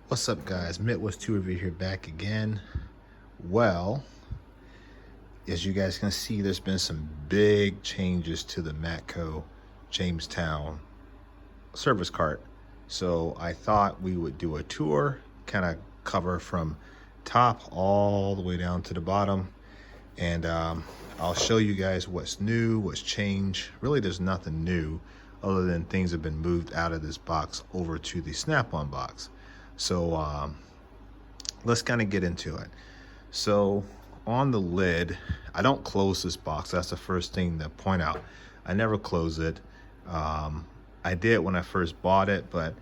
What's up, guys? Midwest 2 Review here, back again. Well, as you guys can see, there's been some big changes to the Matco Jamestown service cart. So I thought we would do a tour, kind of cover from top all the way down to the bottom. And I'll show you guys what's new, what's changed. Really, there's nothing new other than things have been moved out of this box over to the Snap-on box. So let's kind of get into it. So on the lid, I don't close this box. That's the first thing to point out. I never close it. I did when I first bought it, but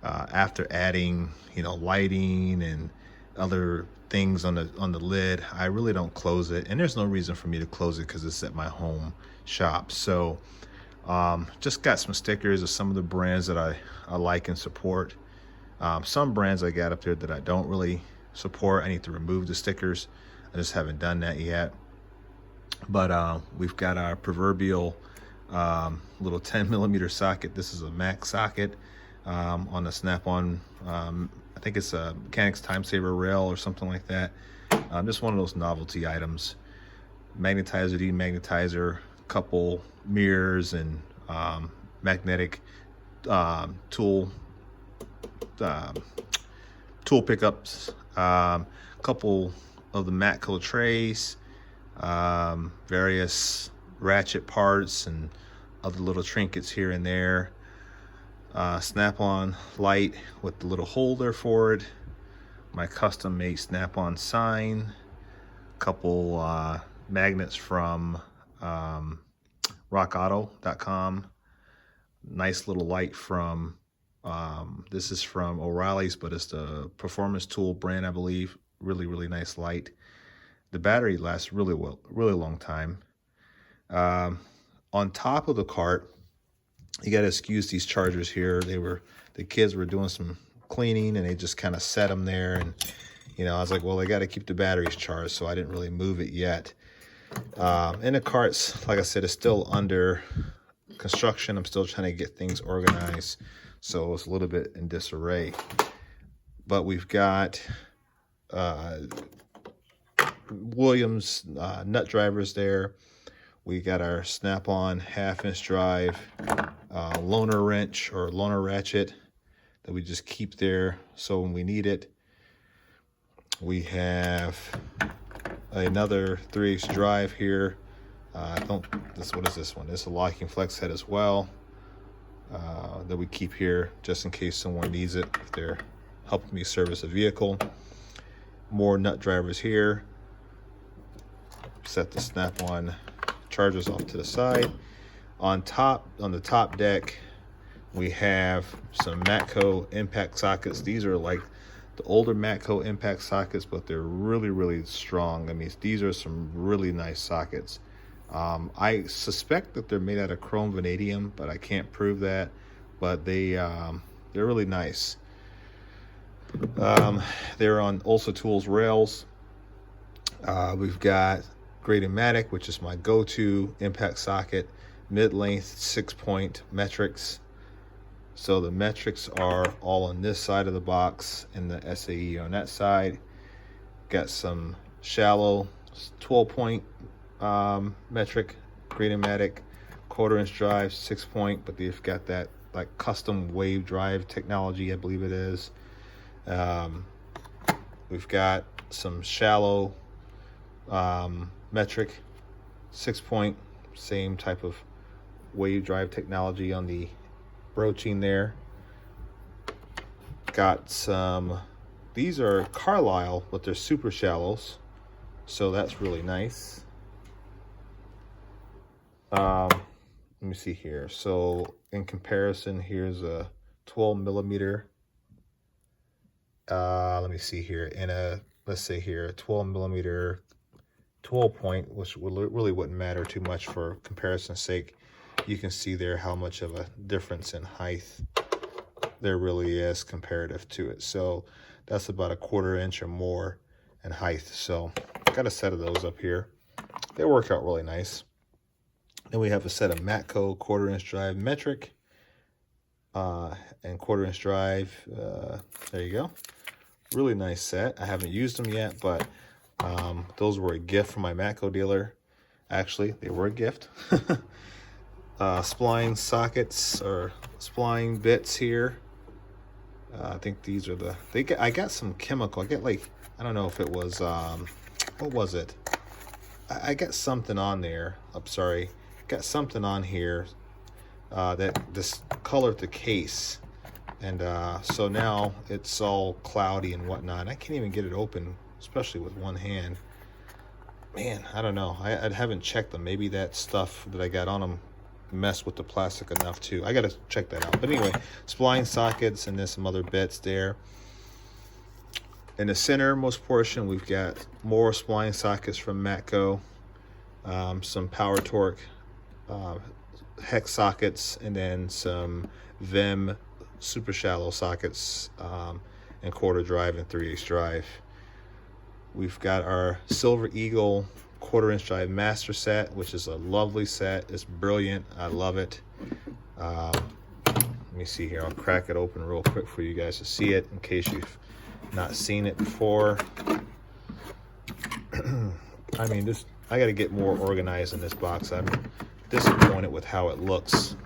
after adding, lighting and other things on the lid, I really don't close it. And there's no reason for me to close it because it's at my home shop. So just got some stickers of some of the brands that I like and support. Some brands I got up there that I don't really support. I need to remove the stickers. I just haven't done that yet. But we've got our proverbial little 10mm socket. This is a Mac socket on the Snap-on. I think it's a Mechanics Time Saver rail or something like that. Just one of those novelty items. Magnetizer, demagnetizer, couple mirrors, and magnetic tool pickups, couple of the Matco trays, various ratchet parts and other little trinkets here and there, Snap-on light with the little holder for it, my custom made Snap-on sign, couple magnets from rockauto.com, nice little light from this is from O'Reilly's, but it's the Performance Tool brand, I believe. Really nice light. The battery lasts really long time. On top of the cart, you got to excuse these chargers here. The kids were doing some cleaning and they just kind of set them there. And I was like, well, I got to keep the batteries charged, so I didn't really move it yet. And the cart's, like I said, is still under construction. I'm still trying to get things organized, so it's a little bit in disarray. But we've got Williams nut drivers there. We got our Snap-on 1/2-inch drive, loaner wrench or loaner ratchet that we just keep there so when we need it. We have another 3/8 drive here. What is this one? It's a locking flex head as well, that we keep here just in case someone needs it if they're helping me service a vehicle. More nut drivers here. Set the Snap-on chargers off to the side. On the top deck, we have some Matco impact sockets. These are like the older Matco impact sockets, but they're really strong. I mean, these are some really nice sockets. I suspect that they're made out of chrome vanadium, but I can't prove that. But they're really nice. They're on Ulsa Tools rails. We've got Grade-O-Matic, which is my go-to impact socket, mid-length 6-point metrics. So the metrics are all on this side of the box and the SAE on that side. Got some shallow 12-point metric Grade-O-Matic, 1/4-inch drive, 6-point, but they've got that like custom wave drive technology, I believe it is. We've got some shallow metric 6-point, same type of wave drive technology on the broaching there. Got some, these are Carlisle, but they're super shallows, so that's really nice. Let me see here. So in comparison, here's a 12mm. Let me see here. Let's say here, a 12mm 12-point, which really wouldn't matter too much for comparison's sake. You can see there how much of a difference in height there really is comparative to it. So that's about a 1/4 inch or more in height. So got a set of those up here. They work out really nice. Then we have a set of Matco 1/4-inch drive metric and 1/4-inch drive. There you go. Really nice set. I haven't used them yet, but those were a gift from my Matco dealer. Actually, they were a gift. Spline sockets or spline bits here. I think these are the, I got some chemical. I get like, I don't know if it was, what was it? I got something on there. I'm sorry. Got something on here that discolored the case. And so now it's all cloudy and whatnot. I can't even get it open, especially with one hand. Man, I don't know. I haven't checked them. Maybe that stuff that I got on them messed with the plastic enough too. I gotta check that out. But anyway, spline sockets and then some other bits there. In the centermost portion, we've got more spline sockets from Matco, some Power Torque hex sockets, and then some Vim super shallow sockets and quarter drive and 3/8 drive. We've got our Silver Eagle 1/4 inch drive master set, which is a lovely set. It's brilliant. I love it. Let me see here. I'll crack it open real quick for you guys to see it in case you've not seen it before. I mean, I got to get more organized in this box. I'm disappointed with how it looks,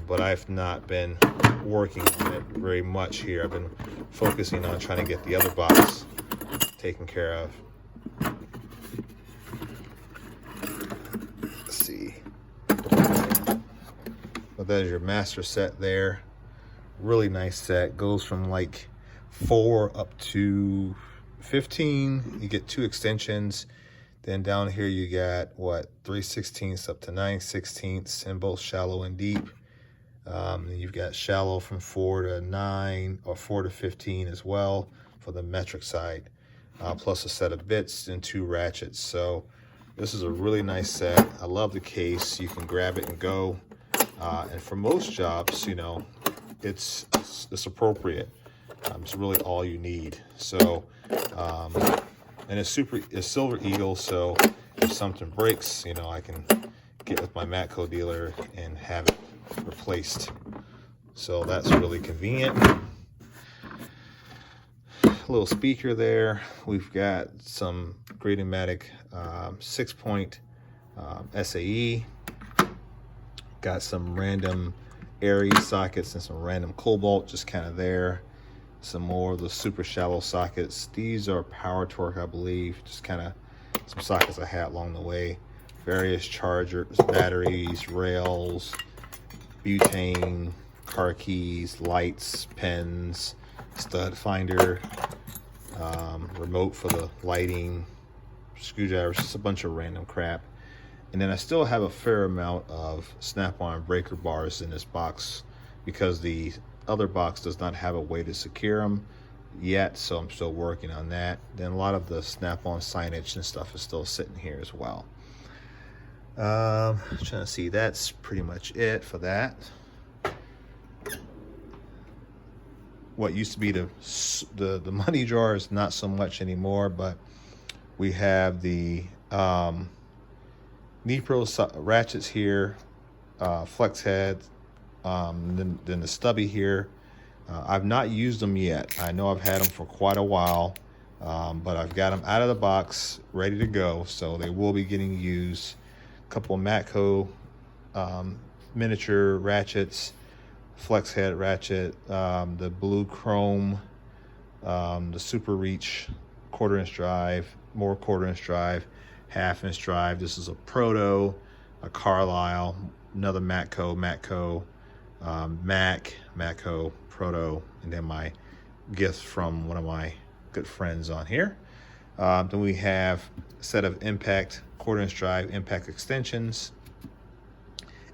but I've not been working on it very much here. I've been focusing on trying to get the other box taken care of. Let's see. But that is your master set there. Really nice set. Goes from like 4 up to 15. You get 2 extensions. Then down here you got what, 3/16 up to 9/16 in both shallow and deep. You've got shallow from 4 to 9 or 4 to 15 as well for the metric side, plus a set of bits and 2 ratchets. So this is a really nice set. I love the case. You can grab it and go. And for most jobs, you know, it's appropriate. It's really all you need. So, and it's Silver Eagle. So if something breaks, you know, I can get with my Matco dealer and have it replaced. So that's really convenient. Little speaker there. We've got some Grade-O-Matic 6-point SAE. Got some random Aries sockets and some random Cobalt just kind of there. Some more of the super shallow sockets. These are Power Torque, I believe. Just kind of some sockets I had along the way. Various chargers, batteries, rails, butane, car keys, lights, pens, stud finder, remote for the lighting, screwdrivers, just a bunch of random crap. And then I still have a fair amount of Snap-on breaker bars in this box because the other box does not have a way to secure them yet, so I'm still working on that. Then a lot of the Snap-on signage and stuff is still sitting here as well. Trying to see, that's pretty much it for that. What used to be the money jar is not so much anymore, but we have the Nipro ratchets here, flex heads, then the stubby here. I've not used them yet. I know I've had them for quite a while, but I've got them out of the box ready to go, so they will be getting used. A couple of Matco miniature ratchets, flex head ratchet, the blue chrome, the Super Reach 1/4 inch drive, more 1/4 inch drive, 1/2 inch drive. This is a Proto, a Carlisle, another Matco, Matco, Proto, and then my gift from one of my good friends on here. Then we have a set of Impact 1/4 inch drive impact extensions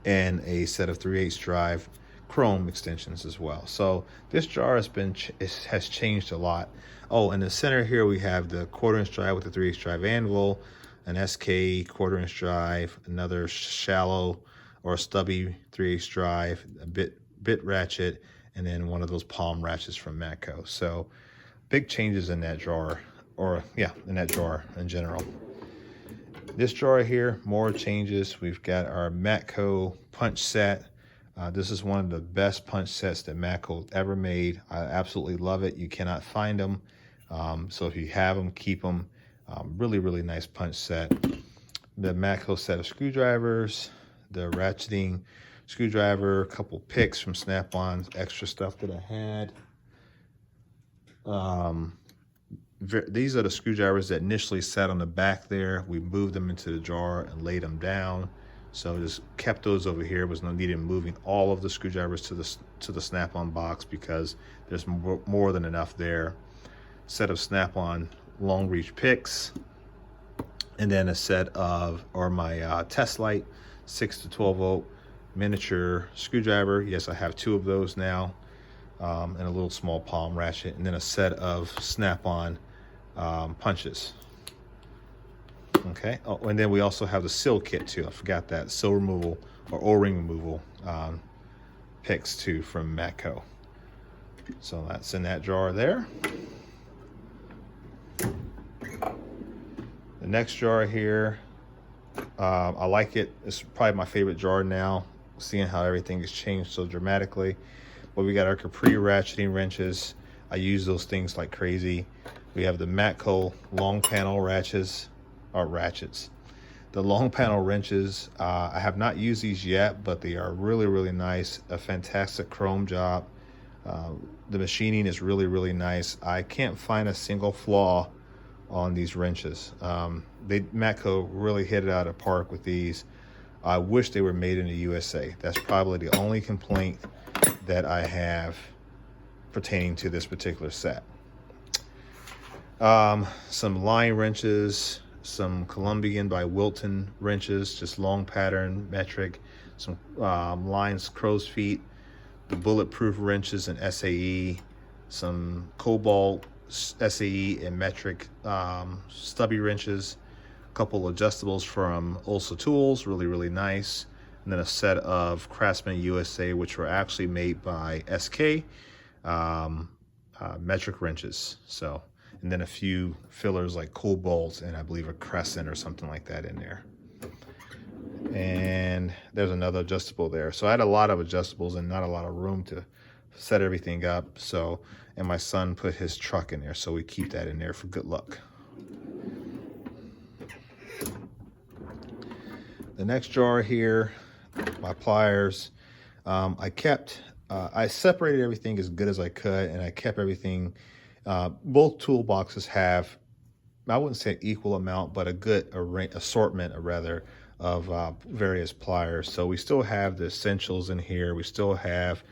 and a set of 3/8 drive chrome extensions as well. So this jar has changed a lot. Oh, in the center here we have the 1/4 inch drive with the 3/8 drive anvil, an SK 1/4 inch drive, another shallow or stubby 3/8 drive, a bit ratchet, and then one of those palm ratchets from Matco. So big changes in that jar, or yeah, in that jar in general. This jar here, more changes. We've got our Matco punch set, This is one of the best punch sets that Matco ever made. I absolutely love it. You cannot find them. So if you have them, keep them. Really, really nice punch set. The Matco set of screwdrivers, the ratcheting screwdriver, a couple picks from Snap-on, extra stuff that I had. These are the screwdrivers that initially sat on the back there. We moved them into the jar and laid them down. So just kept those over here. Was no need in moving all of the screwdrivers to the Snap-on box because there's more than enough there. Set of Snap-on long reach picks, and then a set of, or my test light, 6 to 12 volt miniature screwdriver. Yes, I have 2 of those now, and a little small palm ratchet, and then a set of Snap-on punches. Okay. Oh, and then we also have the seal kit too. I forgot that. Seal removal or O-ring removal picks too from Matco. So that's in that jar there. The next jar here, I like it. It's probably my favorite jar now, seeing how everything has changed so dramatically. But we got our Capri ratcheting wrenches. I use those things like crazy. We have the Matco long panel ratchets. The long panel wrenches, I have not used these yet, but they are really, really nice. A fantastic chrome job. The machining is really, really nice. I can't find a single flaw on these wrenches. Matco really hit it out of the park with these. I wish they were made in the USA. That's probably the only complaint that I have pertaining to this particular set. Some line wrenches, some Colombian by Wilton wrenches, just long pattern, metric, some lines, crow's feet, the bulletproof wrenches and SAE, some Cobalt SAE and metric stubby wrenches, a couple adjustables from Ulsa Tools, really, really nice, and then a set of Craftsman USA, which were actually made by SK, metric wrenches. So, and then a few fillers like Cobalt and I believe a Crescent or something like that in there. And there's another adjustable there. So I had a lot of adjustables and not a lot of room to set everything up. So, and my son put his truck in there, so we keep that in there for good luck. The next jar here, my pliers. I separated everything as good as I could, and I kept everything. Both toolboxes have, I wouldn't say equal amount, but a good assortment, of various pliers. So we still have the essentials in here. We still have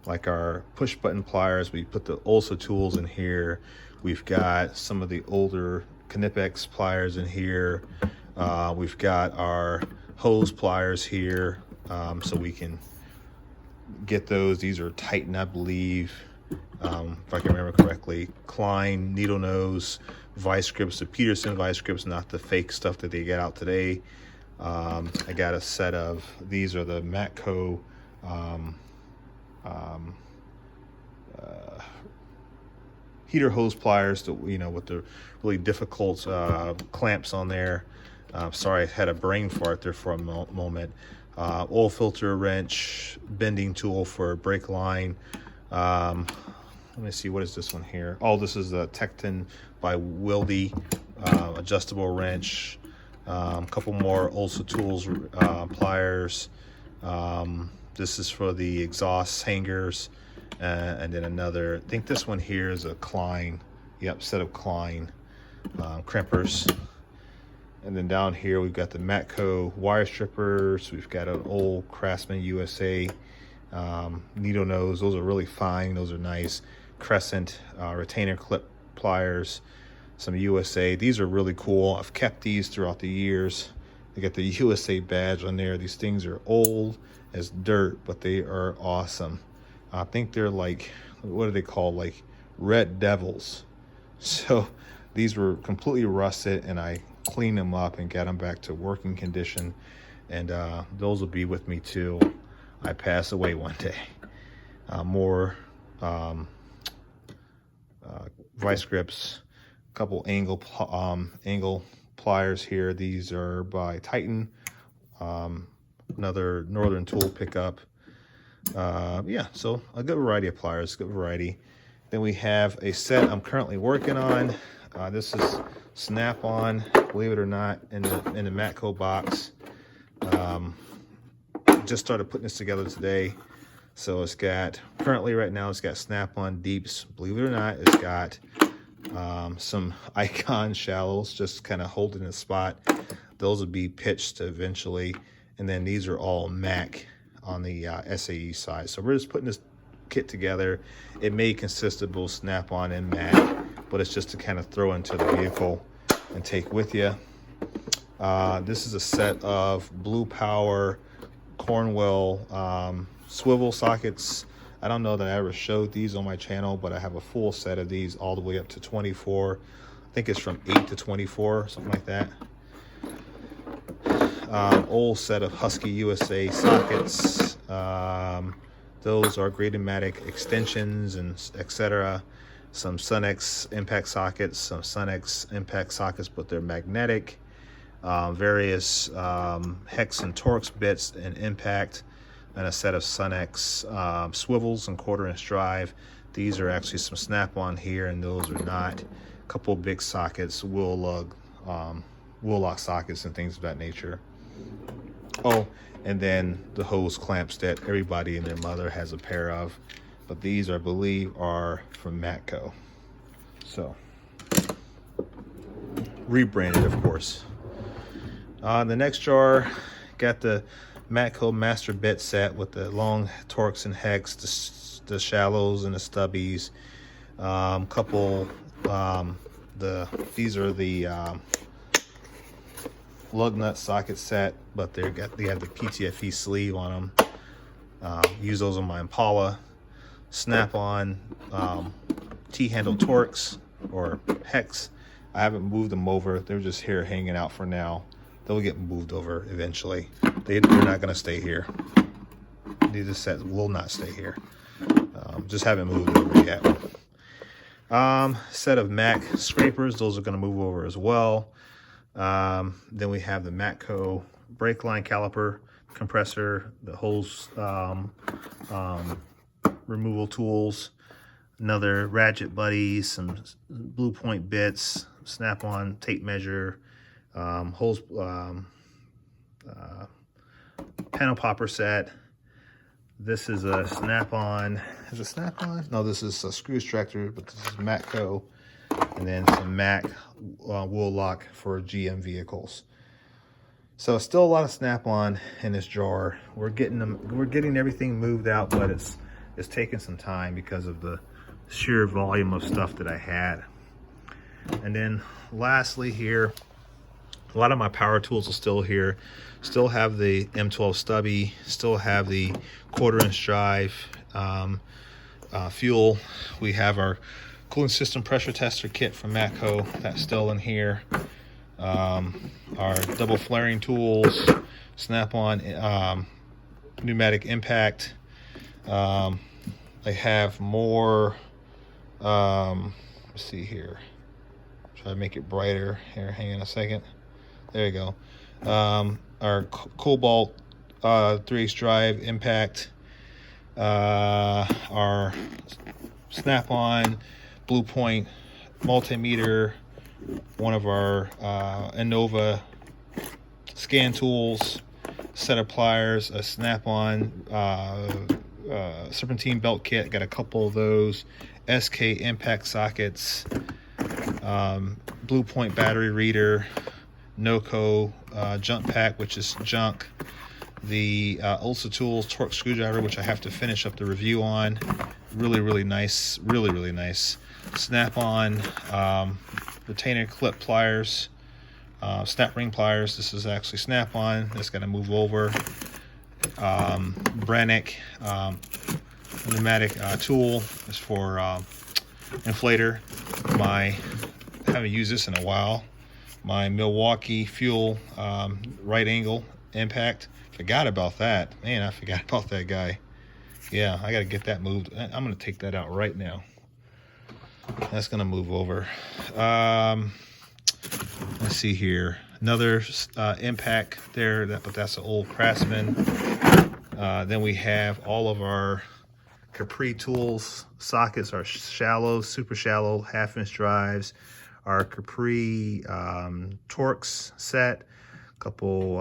like our push button pliers. We put the Ulsa Tools in here. We've got some of the older Knipex pliers in here. We've got our hose pliers here, so we can get those. These are Titan, I believe, if I can remember correctly. Klein needle nose vice grips, the Peterson vice grips, not the fake stuff that they get out today. I got a set of, these are the Matco heater hose pliers, with the really difficult clamps on there. Sorry, I had a brain fart there for a moment. Oil filter wrench, bending tool for brake line. Let me see, what is this one here? Oh, this is the Tecton by Wildy adjustable wrench. A couple more Ulsa Tools pliers. This is for the exhaust hangers, and then another, I think this one here is a Klein, set of Klein crimpers. And then down here we've got the Matco wire strippers. We've got an old Craftsman USA needle nose. Those are really fine. Those are nice. Crescent retainer clip pliers. Some USA. These are really cool. I've kept these throughout the years. They got the USA badge on there. These things are old as dirt, but they are awesome. I think they're like, what are they called? Like Red Devils. So these were completely rusted, and I cleaned them up and got them back to working condition. And those will be with me till I pass away one day. More vice grips, a couple angle pliers here. These are by Titan. Another Northern tool pickup. Yeah, so a good variety of pliers, good variety. Then we have a set I'm currently working on. This is Snap-on, believe it or not, in the Matco box. Just started putting this together today. So it's got, currently right now, it's got Snap-on deeps. Believe it or not, it's got some Icon shallows, just kind of holding the spot. Those will be pitched eventually. And then these are all Mac on the SAE side. So we're just putting this kit together. It may consist of both Snap-on and Mac, but it's just to kind of throw into the vehicle and take with you. This is a set of Blue Power Cornwell swivel sockets. I don't know that I ever showed these on my channel, but I have a full set of these all the way up to 24. I think it's from 8 to 24, something like that. Old set of Husky USA sockets. Those are Grade-O-Matic extensions and etc. Some Sunex impact sockets, some Sunex impact sockets, but they're magnetic. Various hex and Torx bits and impact, and a set of Sunex swivels and 1/4" drive. These are actually some Snap-on here, and those are not. A couple big sockets, wheel lock sockets and things of that nature. Oh, and then the hose clamps that everybody and their mother has a pair of, but these I believe are from Matco. So rebranded, of course. The next jar, got the Matco master bit set with the long Torx and hex, the shallows and the stubbies. These are the lug nut socket set, but they have the PTFE sleeve on them. Use those on my Impala. Snap-on T-handle Torx or hex. I haven't moved them over. They're just here hanging out for now. They'll get moved over eventually. They're not going to stay here. These sets will not stay here. Just haven't moved over yet. Set of Mac scrapers. Those are going to move over as well. Then we have the Matco brake line caliper, compressor, the hose removal tools, another ratchet buddies, some Blue Point bits, Snap-on tape measure, hose panel popper set. This is a Snap-on. Is it Snap-on? No, this is a screw extractor, but this is Matco. And then some Mac wheel lock for GM vehicles. So still a lot of Snap-on in this jar. We're getting everything moved out, but it's taking some time because of the sheer volume of stuff that I had. And then lastly here, a lot of my power tools are still here. Still have the M12 stubby, still have the 1/4" drive, fuel. We have our cooling system pressure tester kit from Matco, that's still in here. Our double flaring tools, Snap-on pneumatic impact. I have more, let's see here, try to make it brighter here, hang on a second, there you go. Our Cobalt 3/8 drive impact, our Snap-on Blue Point multimeter, one of our Innova scan tools, set of pliers, a Snap-on serpentine belt kit, got a couple of those, SK impact sockets, Blue Point battery reader, Noco junk pack, which is junk, the Ulsa Tools torque screwdriver, which I have to finish up the review on. Really nice, really nice. Snap-on retainer clip pliers, snap ring pliers. This is actually Snap-on. That's going to move over. Brannick pneumatic tool is for inflator. I haven't used this in a while. My Milwaukee fuel right angle impact. Forgot about that. Man, I forgot about that guy. Yeah, I got to get that moved. I'm going to take that out right now. That's going to move over. Let's see here. Another impact there, but that's an old Craftsman. Then we have all of our Capri tools sockets, our shallow, super shallow 1/2-inch drives, our Capri Torx set, a couple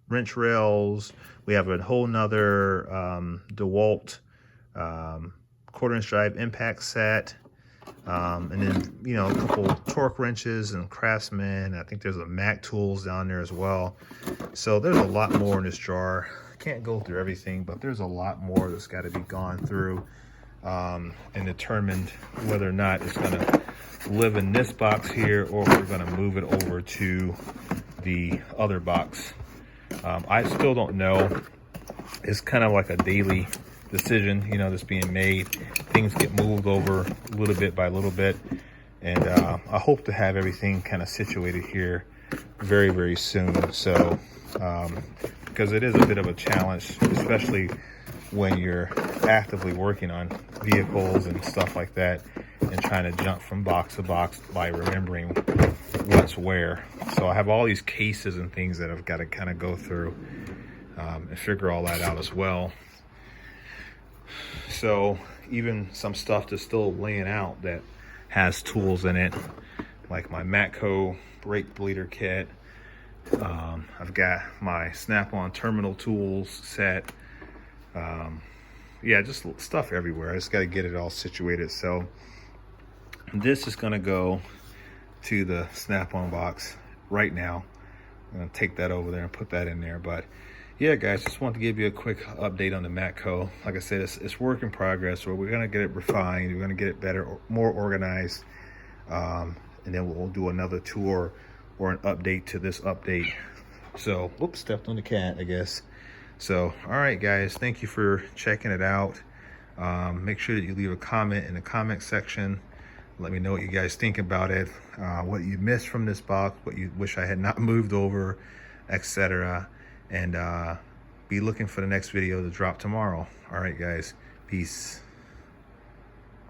wrench rails. We have a whole nother DeWalt 1/4-inch drive impact set. And then, you know, a couple torque wrenches and Craftsman. I think there's a Mac tools down there as well. So there's a lot more in this jar. I can't go through everything, but there's a lot more that's got to be gone through and determined whether or not it's going to live in this box here or if we're going to move it over to the other box. I still don't know. It's kind of like a daily decision, you know, that's being made. Things get moved over little bit by little bit, and I hope to have everything kind of situated here very, very soon. So because it is a bit of a challenge, especially when you're actively working on vehicles and stuff like that, and trying to jump from box to box by remembering what's where. So I have all these cases and things that I've got to kind of go through and figure all that out as well. So even some stuff that's still laying out that has tools in it, like my Matco brake bleeder kit. I've got my Snap-on terminal tools set. Yeah, just stuff everywhere. I just got to get it all situated. So this is going to go to the Snap-on box right now. I'm going to take that over there and put that in there. But yeah, guys, just wanted to give you a quick update on the Matco. Like I said, it's work in progress. So we're going to get it refined. We're going to get it better, more organized. And then we'll do another tour or an update to this update. So, whoops, stepped on the cat, I guess. So, all right, guys, thank you for checking it out. Make sure that you leave a comment in the comment section. Let me know what you guys think about it, what you missed from this box, what you wish I had not moved over, etc. And be looking for the next video to drop tomorrow. All right, guys, peace.